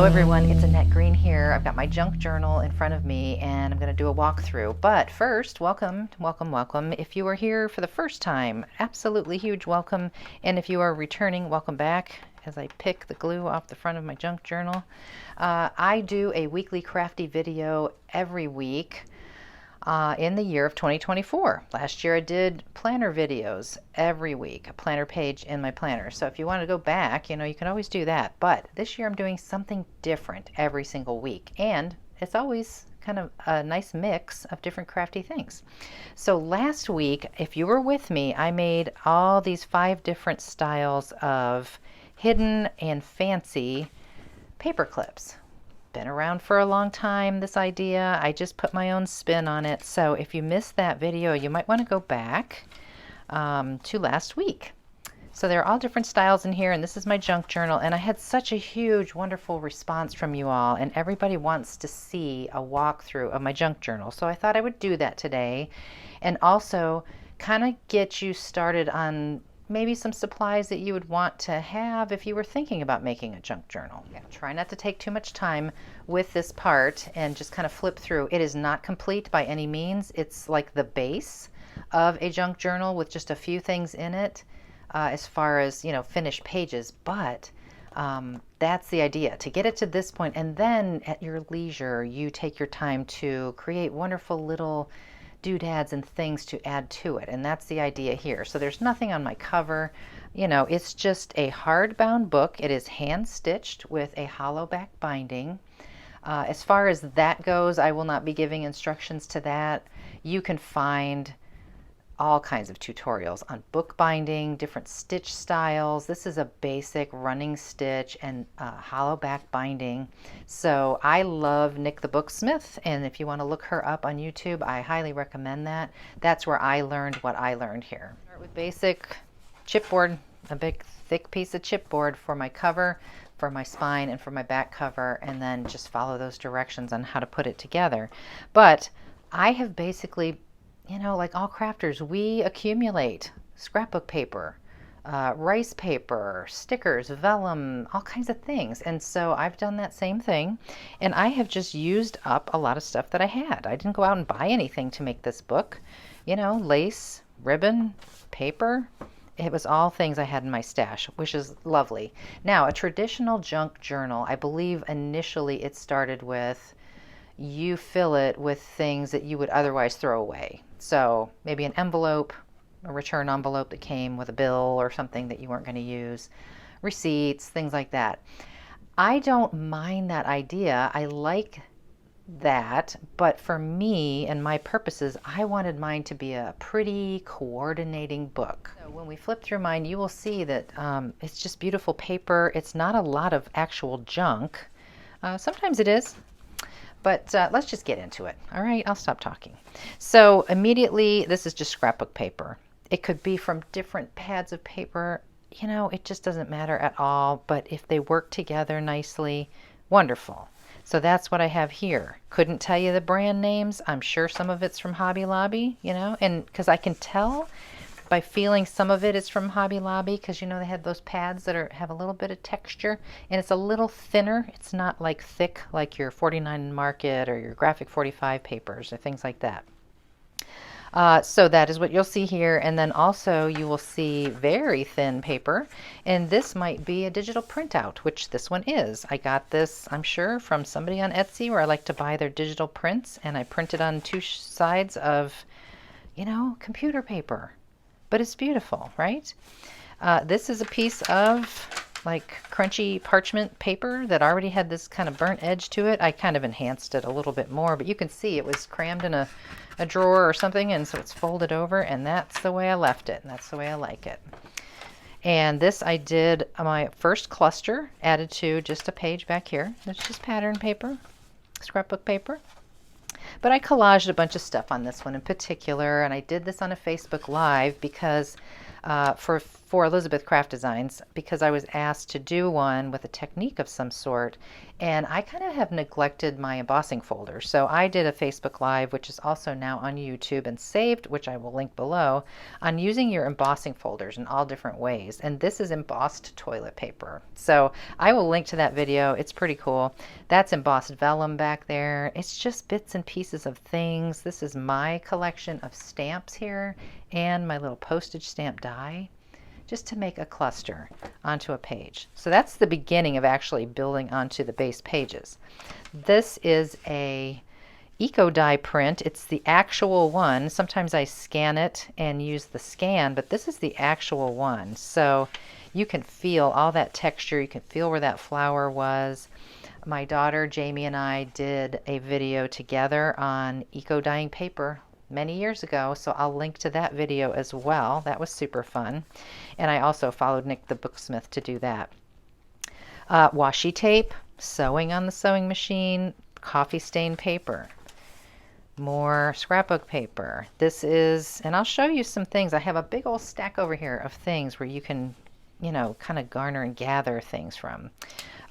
Hello everyone, it's Annette Green here. I've got my junk journal in front of me and I'm going to do a walkthrough. But first, welcome. If you are here for the first time, absolutely huge welcome. And if you are returning, welcome back as I pick the glue off the front of my junk journal. I do a weekly crafty video every week. In the year of 2024. Last year I did planner videos every week, a planner page in my planner. So if you want to go back, you can always do that. But this year I'm doing something different every single week. And it's always kind of a nice mix of different crafty things. So last week, if you were with me, I made all these 5 different styles of hidden and fancy paper clips. Been around for a long time, this idea. I just put my own spin on it. So if you missed that video, you might want to go back to last week. So there are all different styles in here, and this is my junk journal, and I had such a huge, wonderful response from you all, and everybody wants to see a walkthrough of my junk journal. So I thought I would do that today, and also kind of get you started on maybe some supplies that you would want to have if you were thinking about making a junk journal. Yeah, try not to take too much time with this part and just kind of flip through. It is not complete by any means. It's like the base of a junk journal with just a few things in it as far as, finished pages. But that's the idea, to get it to this point, and then at your leisure, you take your time to create wonderful little doodads and things to add to it, and that's the idea here. So there's nothing on my cover, it's just a hardbound book. It is hand stitched with a hollow back binding. As far as that goes, I will not be giving instructions to that. You can find all kinds of tutorials on bookbinding, different stitch styles. This is a basic running stitch and hollow back binding. So I love Nick the Booksmith, and if you want to look her up on YouTube, I highly recommend that. That's where I learned what I learned here. Start with basic chipboard, a big thick piece of chipboard for my cover, for my spine, and for my back cover, and then just follow those directions on how to put it together. But I have basically, like all crafters, we accumulate scrapbook paper, rice paper, stickers, vellum, all kinds of things. And so I've done that same thing, and I have just used up a lot of stuff that I had. I didn't go out and buy anything to make this book. Lace, ribbon, paper. It was all things I had in my stash, which is lovely. Now, a traditional junk journal, I believe initially it started with, you fill it with things that you would otherwise throw away. So maybe an envelope, a return envelope that came with a bill or something that you weren't going to use, receipts, things like that. I don't mind that idea. I like that, but for me and my purposes, I wanted mine to be a pretty coordinating book. So when we flip through mine, you will see that it's just beautiful paper. It's not a lot of actual junk. Sometimes it is. But let's just get into it. All right, I'll stop talking. So immediately, this is just scrapbook paper. It could be from different pads of paper. It just doesn't matter at all. But if they work together nicely, wonderful. So that's what I have here. Couldn't tell you the brand names. I'm sure some of it's from Hobby Lobby, and because I can tell by feeling some of it is from Hobby Lobby, because they had those pads that have a little bit of texture, and it's a little thinner. It's not like thick like your 49 Market or your Graphic 45 papers or things like that. So that is what you'll see here, and then also you will see very thin paper, and this might be a digital printout, which this one is. I got this, I'm sure, from somebody on Etsy where I like to buy their digital prints, and I printed on 2 sides of, computer paper. But it's beautiful, right? This is a piece of like crunchy parchment paper that already had this kind of burnt edge to it. I kind of enhanced it a little bit more, but you can see it was crammed in a drawer or something, and so it's folded over, and that's the way I left it, and that's the way I like it. And this I did my first cluster, added to just a page back here. That's just pattern paper, scrapbook paper. But I collaged a bunch of stuff on this one in particular, and I did this on a Facebook Live because for Elizabeth Craft Designs, because I was asked to do one with a technique of some sort, and I kind of have neglected my embossing folder. So I did a Facebook Live, which is also now on YouTube and saved, which I will link below, on using your embossing folders in all different ways. And this is embossed toilet paper. So I will link to that video. It's pretty cool. That's embossed vellum back there. It's just bits and pieces of things. This is my collection of stamps here and my little postage stamp die, just to make a cluster onto a page. So that's the beginning of actually building onto the base pages. This is a eco die print. It's the actual one. Sometimes I scan it and use the scan, but this is the actual one. So you can feel all that texture. You can feel where that flower was. My daughter Jamie and I did a video together on eco dyeing paper many years ago, so I'll link to that video as well. That was super fun. And I also followed Nick the Booksmith to do that. Washi tape, sewing on the sewing machine, coffee stain paper, more scrapbook paper. This is, and I'll show you some things. I have a big old stack over here of things where you can, you know, kind of garner and gather things from.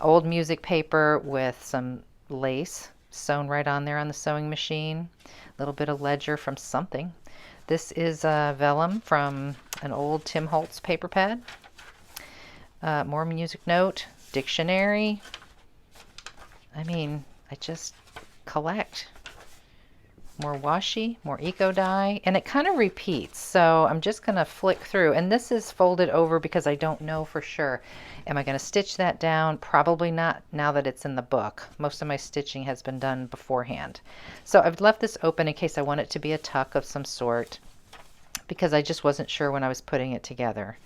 Old music paper with some lace sewn right on there on the sewing machine. A little bit of ledger from something. This is vellum from an old Tim Holtz paper pad. More music note, dictionary. I mean, I just collect. More washi, more eco dye, and it kind of repeats. So I'm just going to flick through, and this is folded over because I don't know for sure. Am I going to stitch that down? Probably not now that it's in the book. Most of my stitching has been done beforehand. So I've left this open in case I want it to be a tuck of some sort, because I just wasn't sure when I was putting it together.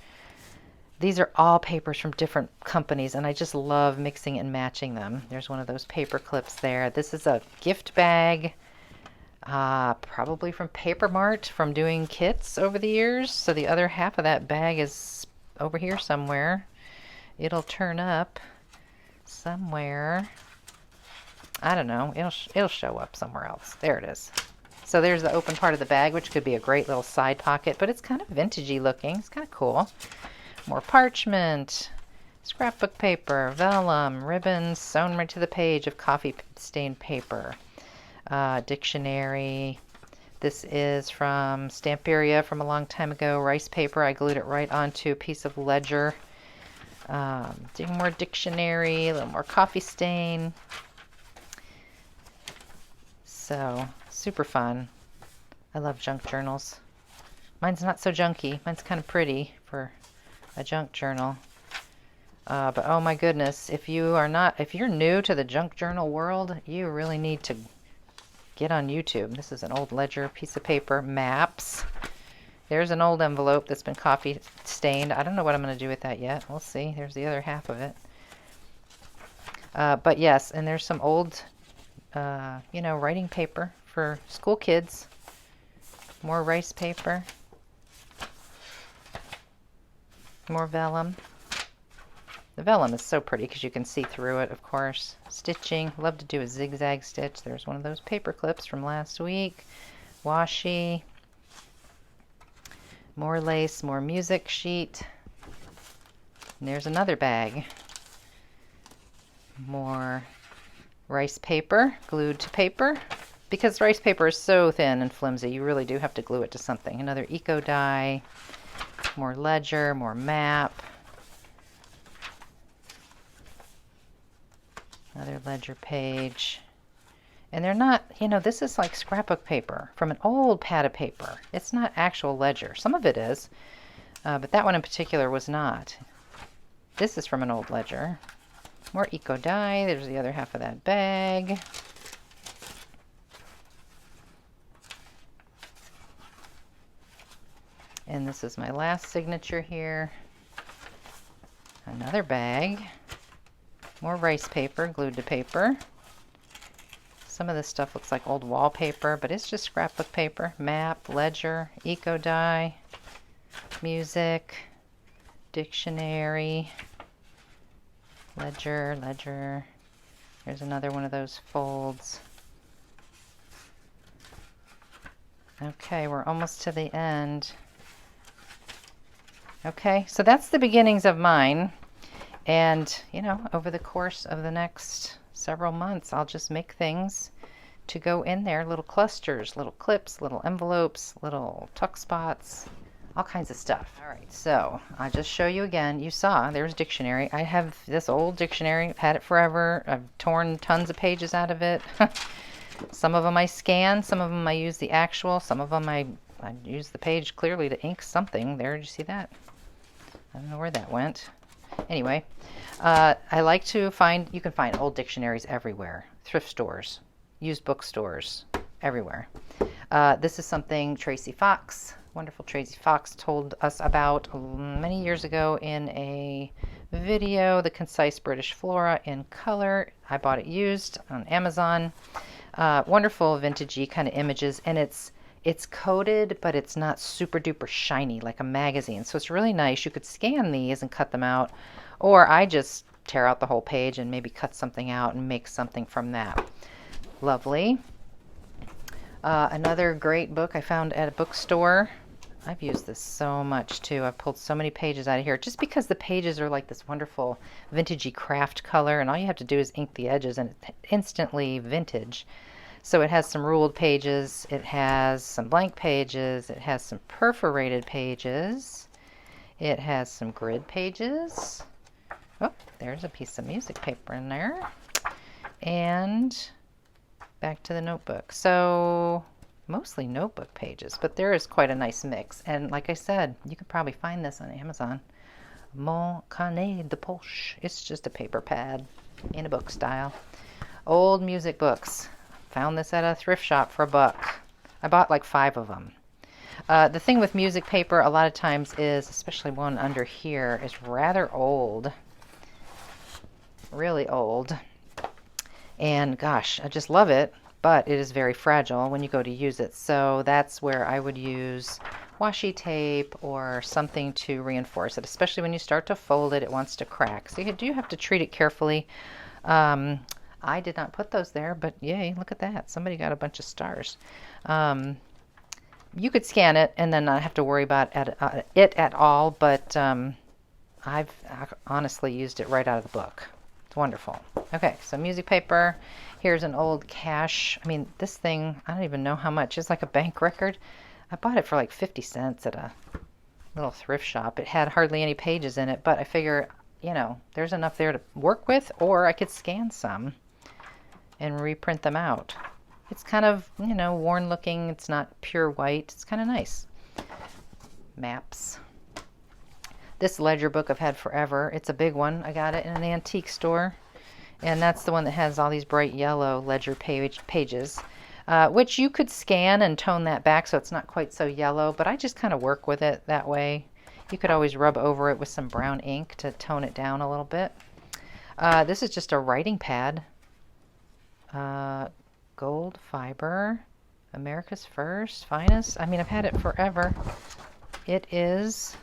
These are all papers from different companies, and I just love mixing and matching them. There's one of those paper clips there. This is a gift bag. Probably from Paper Mart, from doing kits over the years. So the other half of that bag is over here somewhere. It'll turn up somewhere. I don't know. It'll show up somewhere else. There it is. So there's the open part of the bag, which could be a great little side pocket, but it's kind of vintagey looking. It's kind of cool. More parchment, scrapbook paper, vellum, ribbons sewn right to the page of coffee stained paper. Dictionary. This is from Stamperia from a long time ago. Rice paper. I glued it right onto a piece of ledger. More dictionary, a little more coffee stain. So super fun. I love junk journals. Mine's not so junky. Mine's kind of pretty for a junk journal. But oh my goodness, if you're new to the junk journal world, you really need to get on YouTube. This is an old ledger piece of paper. Maps. There's an old envelope that's been coffee stained. I don't know what I'm going to do with that yet. We'll see. There's the other half of it. But yes, and there's some old, writing paper for school kids. More rice paper. More vellum. The vellum is so pretty because you can see through it, of course. Stitching. Love to do a zigzag stitch. There's one of those paper clips from last week. Washi. More lace, more music sheet. And there's another bag. More rice paper, glued to paper. Because rice paper is so thin and flimsy, you really do have to glue it to something. Another eco die. More ledger, more map. Another ledger page. And they're not, this is like scrapbook paper from an old pad of paper. It's not actual ledger. Some of it is, but that one in particular was not. This is from an old ledger. More eco die. There's the other half of that bag. And this is my last signature here. Another bag. More rice paper glued to paper. Some of this stuff looks like old wallpaper, but it's just scrapbook paper. Map, ledger, eco die, music, dictionary, ledger. There's another one of those folds. Okay, we're almost to the end. Okay, so that's the beginnings of mine. And, you know, over the course of the next several months, I'll just make things to go in there, little clusters, little clips, little envelopes, little tuck spots, all kinds of stuff. All right, so I'll just show you again. You saw there's dictionary. I have this old dictionary. I've had it forever. I've torn tons of pages out of it. Some of them I scan, some of them I use the actual, some of them I use the page clearly to ink something. There, did you see that? I don't know where that went. Anyway, I like to find, you can find old dictionaries everywhere. Thrift stores, used bookstores, everywhere. This is something Tracy Fox, wonderful Tracy Fox, told us about many years ago in a video, The Concise British Flora in Color. I bought it used on Amazon. Wonderful vintagey kind of images, and it's coated, but it's not super duper shiny like a magazine. So it's really nice. You could scan these and cut them out, or I just tear out the whole page and maybe cut something out and make something from that. Lovely. Another great book I found at a bookstore. I've used this so much too. I've pulled so many pages out of here just because the pages are like this wonderful vintagey craft color, and all you have to do is ink the edges and it's instantly vintage. So it has some ruled pages, it has some blank pages, it has some perforated pages, it has some grid pages. Oh, there's a piece of music paper in there. And back to the notebook. So mostly notebook pages, but there is quite a nice mix. And like I said, you could probably find this on Amazon. Mon carnet de poche. It's just a paper pad in a book style. Old music books. Found this at a thrift shop for $1. I bought like 5 of them. The thing with music paper a lot of times is, especially one under here, is rather old. Really old. And gosh, I just love it, but it is very fragile when you go to use it. So that's where I would use washi tape or something to reinforce it, especially when you start to fold it, it wants to crack. So you do have to treat it carefully. I did not put those there, but yay, look at that. Somebody got a bunch of stars. You could scan it and then not have to worry about it at all, but I've honestly used it right out of the book. It's wonderful. Okay, so music paper. Here's an old cash. I mean, this thing, I don't even know how much. It's like a bank record. I bought it for like 50 cents at a little thrift shop. It had hardly any pages in it, but I figure, you know, there's enough there to work with, or I could scan some and reprint them out. It's kind of, you know, worn looking. It's not pure white. It's kind of nice. Maps. This ledger book I've had forever. It's a big one. I got it in an antique store. And that's the one that has all these bright yellow ledger pages, which you could scan and tone that back so it's not quite so yellow, but I just kind of work with it that way. You could always rub over it with some brown ink to tone it down a little bit. This is just a writing pad. Gold fiber, America's First, finest. I mean, I've had it forever. It is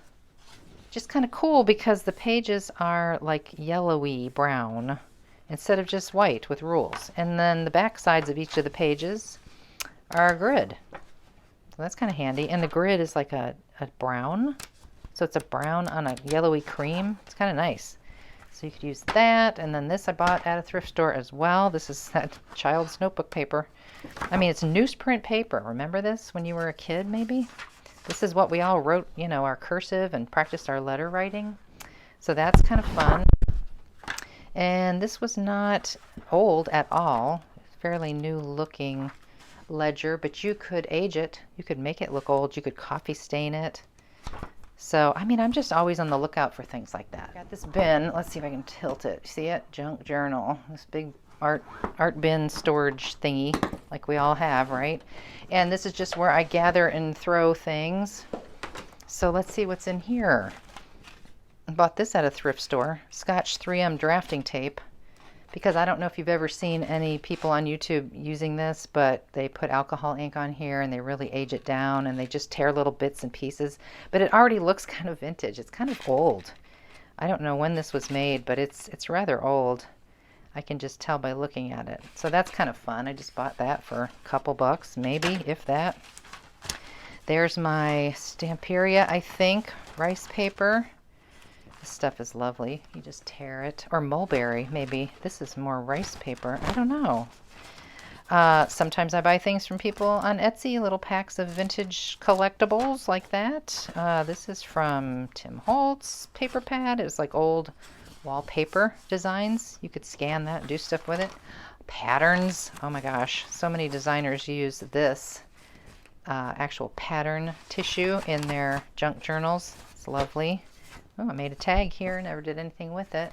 just kind of cool because the pages are like yellowy brown instead of just white with rules. And then the back sides of each of the pages are a grid. So that's kind of handy. And the grid is like a brown. So it's a brown on a yellowy cream. It's kind of nice. So you could use that. And then this I bought at a thrift store as well. This is that child's notebook paper. I mean, it's newsprint paper. Remember this when you were a kid, maybe? This is what we all wrote, you know, our cursive and practiced our letter writing. So that's kind of fun. And this was not old at all. Fairly new looking ledger, but you could age it. You could make it look old. You could coffee stain it. So, I mean, I'm just always on the lookout for things like that. I got this bin. Let's see if I can tilt it. See it? Junk journal. This big art bin storage thingy like we all have, right? And this is just where I gather and throw things. So let's see what's in here. I bought this at a thrift store. Scotch 3M drafting tape. Because I don't know if you've ever seen any people on YouTube using this, but they put alcohol ink on here and they really age it down and they just tear little bits and pieces. But it already looks kind of vintage. It's kind of old. I don't know when this was made, but it's rather old. I can just tell by looking at it. So that's kind of fun. I just bought that for a couple bucks, maybe, if that. There's my Stamperia, I think, rice paper. This stuff is lovely. You just tear it. Or mulberry, maybe. This is more rice paper. I don't know. Sometimes I buy things from people on Etsy, little packs of vintage collectibles like that. This is from Tim Holtz paper pad. It was like old wallpaper designs. You could scan that and do stuff with it. Patterns. Oh my gosh. So many designers use this actual pattern tissue in their junk journals. It's lovely. Oh, I made a tag here. Never did anything with it.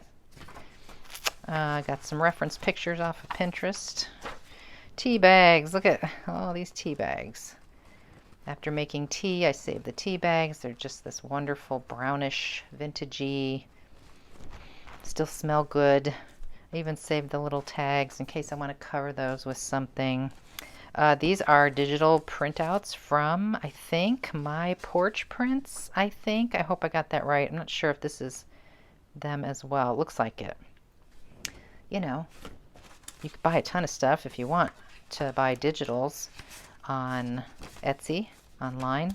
Got some reference pictures off of Pinterest. Tea bags. Look at all these tea bags. After making tea, I saved the tea bags. They're just this wonderful brownish, vintagey, still smell good. I even saved the little tags in case I want to cover those with something. These are digital printouts from, I think, My Porch Prints, I think. I hope I got that right. I'm not sure if this is them as well. It looks like it. You know, you could buy a ton of stuff if you want to buy digitals on Etsy, online.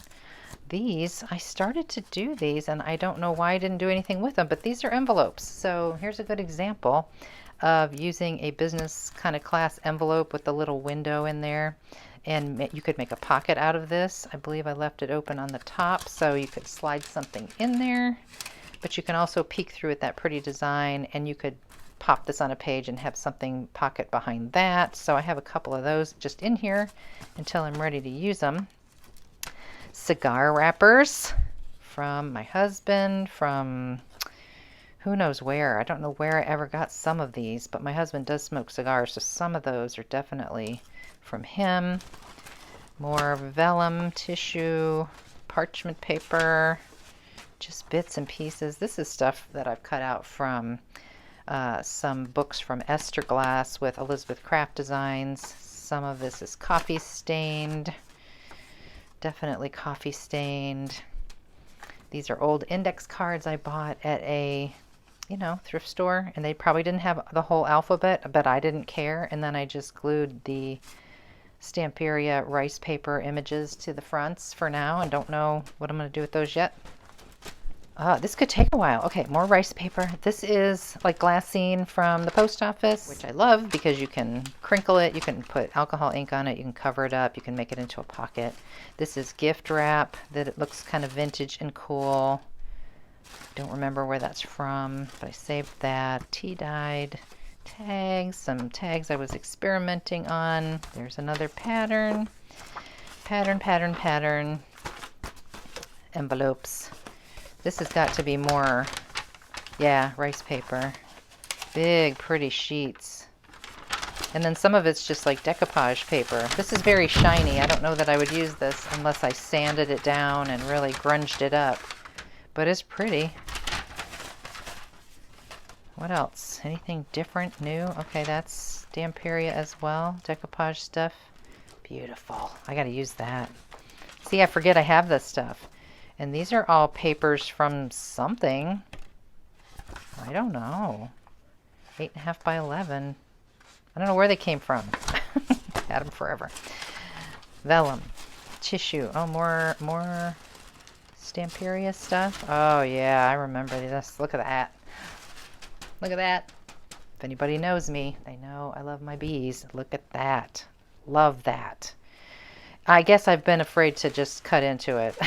These, I started to do these, and I don't know why I didn't do anything with them, but these are envelopes. So here's a good example of using a business kind of class envelope with a little window in there, and you could make a pocket out of this. I believe I left it open on the top so you could slide something in there, but you can also peek through at that pretty design, and you could pop this on a page and have something pocket behind that. So I have a couple of those just in here until I'm ready to use them. Cigar wrappers from my husband, from who knows where. I don't know where I ever got some of these, but my husband does smoke cigars, so some of those are definitely from him. More vellum tissue, parchment paper, just bits and pieces. This is stuff that I've cut out from some books from Esther Glass with Elizabeth Craft Designs. Some of this is coffee stained. Definitely coffee stained. These are old index cards I bought at a, thrift store, and they probably didn't have the whole alphabet, but I didn't care. And then I just glued the Stamperia rice paper images to the fronts for now, and don't know what I'm going to do with those yet. This could take a while. Okay, more rice paper. This is like glassine from the post office, which I love because you can crinkle it, you can put alcohol ink on it, you can cover it up, you can make it into a pocket. This is gift wrap that it looks kind of vintage and cool. Don't remember where that's from, but I saved that. Tea-dyed tags, some tags I was experimenting on. There's another pattern. Pattern. Envelopes. This has got to be more, rice paper. Big, pretty sheets. And then some of it's just like decoupage paper. This is very shiny. I don't know that I would use this unless I sanded it down and really grunged it up. But it's pretty. What else? Anything different, new? Okay, that's Stamperia as well. Decoupage stuff. Beautiful. I gotta use that. See, I forget I have this stuff. And these are all papers from something. I don't know. 8.5 by 11. I don't know where they came from. Had them forever. Vellum. Tissue. Oh, more Stamperia stuff. Oh, yeah, I remember this. Look at that. Look at that. If anybody knows me, they know I love my bees. Look at that. Love that. I guess I've been afraid to just cut into it.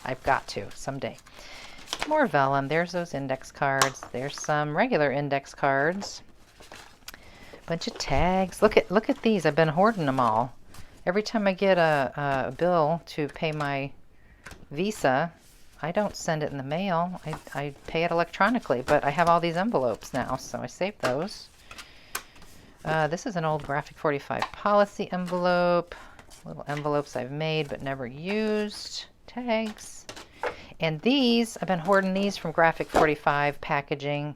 I've got to someday. More vellum. There's those index cards. There's some regular index cards. Bunch of tags. Look at these. I've been hoarding them all. Every time I get a bill to pay my Visa, I don't send it in the mail. I pay it electronically, but I have all these envelopes now, so I saved those. This is an old Graphic 45 policy envelope. Little envelopes I've made but never used. Tags. And these, I've been hoarding these from Graphic 45 packaging.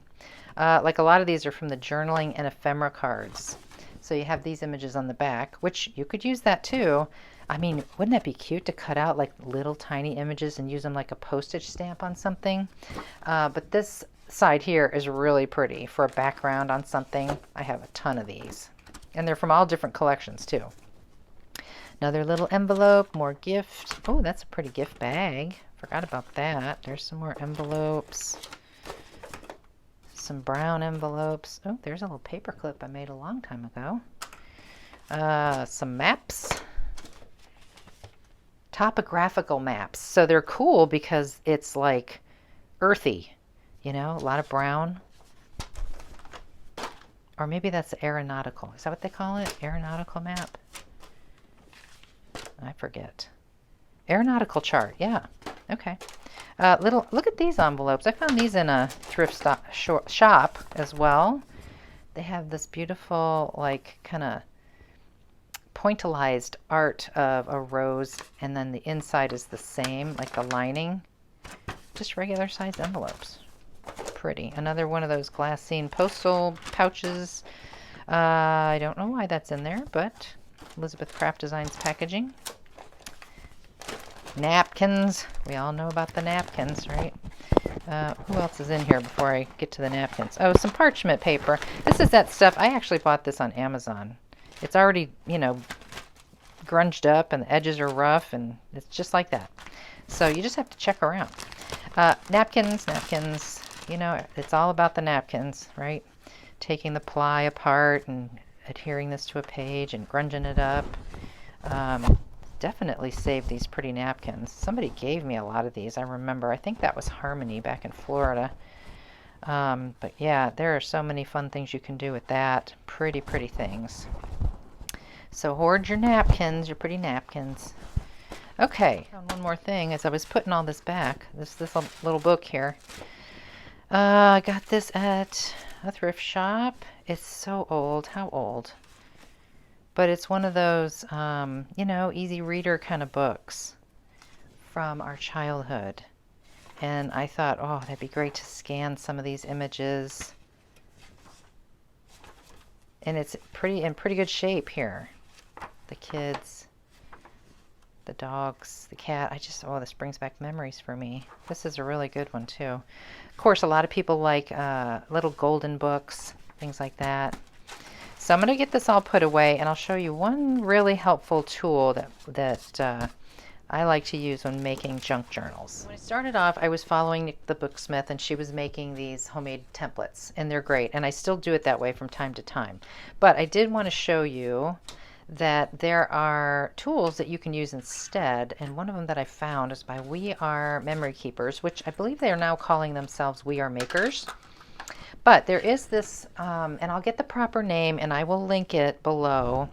Like a lot of these are from the journaling and ephemera cards. So you have these images on the back, which you could use that too. I mean, wouldn't that be cute to cut out like little tiny images and use them like a postage stamp on something? But this side here is really pretty for a background on something. I have a ton of these. And they're from all different collections too. Another little envelope, more gift. Oh, that's a pretty gift bag. Forgot about that. There's some more envelopes. Some brown envelopes. Oh, there's a little paper clip I made a long time ago. Some maps. Topographical maps. So they're cool because it's like earthy, you know, a lot of brown. Or maybe that's aeronautical. Is that what they call it? Aeronautical map? I forget. Aeronautical chart, yeah. Okay. Look at these envelopes. I found these in a thrift shop as well. They have this beautiful, like, kind of pointillized art of a rose, and then the inside is the same, like the lining. Just regular sized envelopes. Pretty. Another one of those glassine postal pouches. I don't know why that's in there, but Elizabeth Craft Designs packaging. Napkins. We all know about the napkins, right? Who else is in here before I get to the napkins? Oh, some parchment paper. This is that stuff. I actually bought this on Amazon. It's already, you know, grunged up and the edges are rough, and it's just like that. So you just have to check around. Napkins. You know, it's all about the napkins, right? Taking the ply apart and adhering this to a page and grunging it up. Definitely saved these pretty napkins. Somebody gave me a lot of these. I remember. I think that was Harmony back in Florida. But yeah, there are so many fun things you can do with that. Pretty things. So hoard your napkins, your pretty napkins. Okay, one more thing as I was putting all this back. This little book here. I got this at a thrift shop. It's so old. How old? But it's one of those, you know, easy reader kind of books from our childhood. And I thought, oh, that'd be great to scan some of these images. And it's in pretty good shape here. The kids, the dogs, the cat. Oh, this brings back memories for me. This is a really good one too. Of course, a lot of people like little golden books, things like that. So I'm going to get this all put away, and I'll show you one really helpful tool that I like to use when making junk journals. When I started off, I was following the Booksmith, and she was making these homemade templates, and they're great, and I still do it that way from time to time. But I did want to show you that there are tools that you can use instead, and one of them that I found is by We Are Memory Keepers, which I believe they are now calling themselves We Are Makers. But there is this, and I'll get the proper name and I will link it below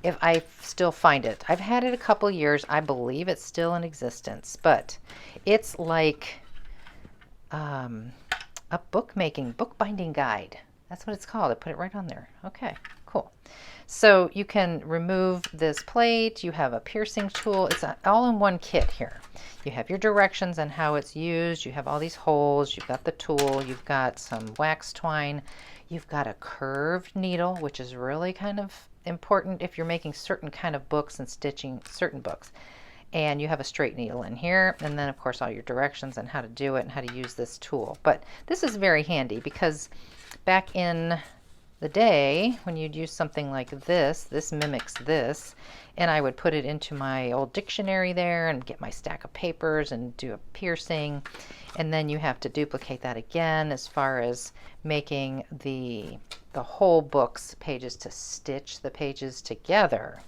if I still find it. I've had it a couple years. I believe it's still in existence, but it's like a bookbinding guide. That's what it's called. I put it right on there. Okay, cool. So you can remove this plate. You have a piercing tool. It's all in one kit here. You have your directions on how it's used. You have all these holes. You've got the tool. You've got some wax twine. You've got a curved needle, which is really kind of important if you're making certain kind of books and stitching certain books. And you have a straight needle in here. And then, of course, all your directions on how to do it and how to use this tool. But this is very handy because back in the day when you'd use something like this mimics this, and I would put it into my old dictionary there and get my stack of papers and do a piercing, and then you have to duplicate that again as far as making the whole book's pages to stitch the pages together.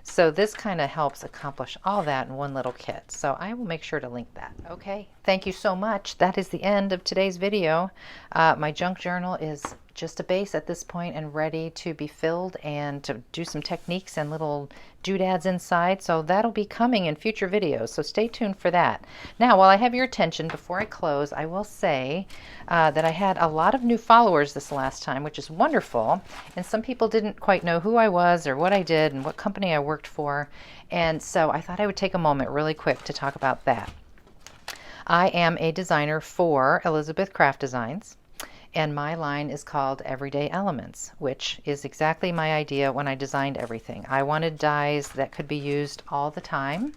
So this kind of helps accomplish all that in one little kit. So I will make sure to link that. Okay, thank you so much. That is the end of today's video. My junk journal is just a base at this point and ready to be filled and to do some techniques and little doodads inside. So that'll be coming in future videos. So stay tuned for that. Now, while I have your attention, before I close, I will say that I had a lot of new followers this last time, which is wonderful. And some people didn't quite know who I was or what I did and what company I worked for. And so I thought I would take a moment really quick to talk about that. I am a designer for Elizabeth Craft Designs. And my line is called Everyday Elements, which is exactly my idea when I designed everything. I wanted dies that could be used all the time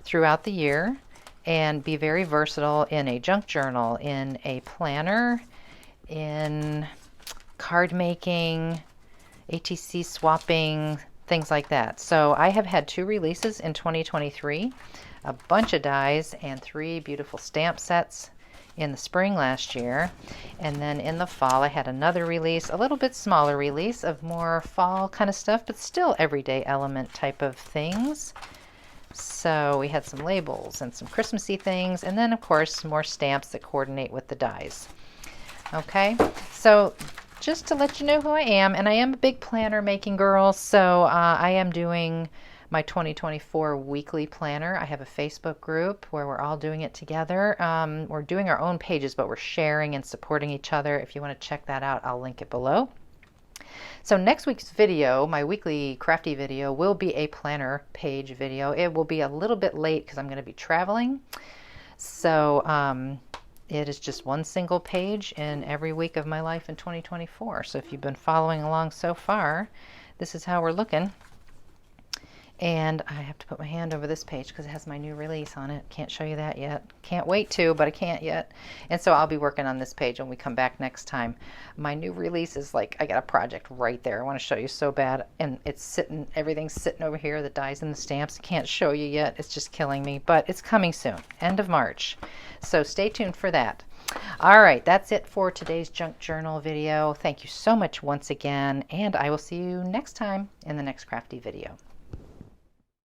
throughout the year and be very versatile in a junk journal, in a planner, in card making, ATC swapping, things like that. So I have had 2 releases in 2023, a bunch of dies and 3 beautiful stamp sets in the spring last year. And then in the fall I had another release, a little bit smaller release of more fall kind of stuff, but still everyday element type of things. So we had some labels and some Christmassy things, and then of course more stamps that coordinate with the dies. Okay, so just to let you know who I am, and I am a big planner making girl, so I am doing my 2024 weekly planner. I have a Facebook group where we're all doing it together. We're doing our own pages, but we're sharing and supporting each other. If you want to check that out, I'll link it below. So next week's video, my weekly crafty video, will be a planner page video. It will be a little bit late because I'm going to be traveling. So it is just one single page in every week of my life in 2024. So if you've been following along so far, this is how we're looking. And I have to put my hand over this page because it has my new release on it. Can't show you that yet. Can't wait to, but I can't yet. And so I'll be working on this page when we come back next time. My new release is like, I got a project right there. I want to show you so bad. And it's sitting, everything's sitting over here, the dies and the stamps. Can't show you yet. It's just killing me, but it's coming soon, end of March. So stay tuned for that. All right, that's it for today's junk journal video. Thank you so much once again, and I will see you next time in the next crafty video.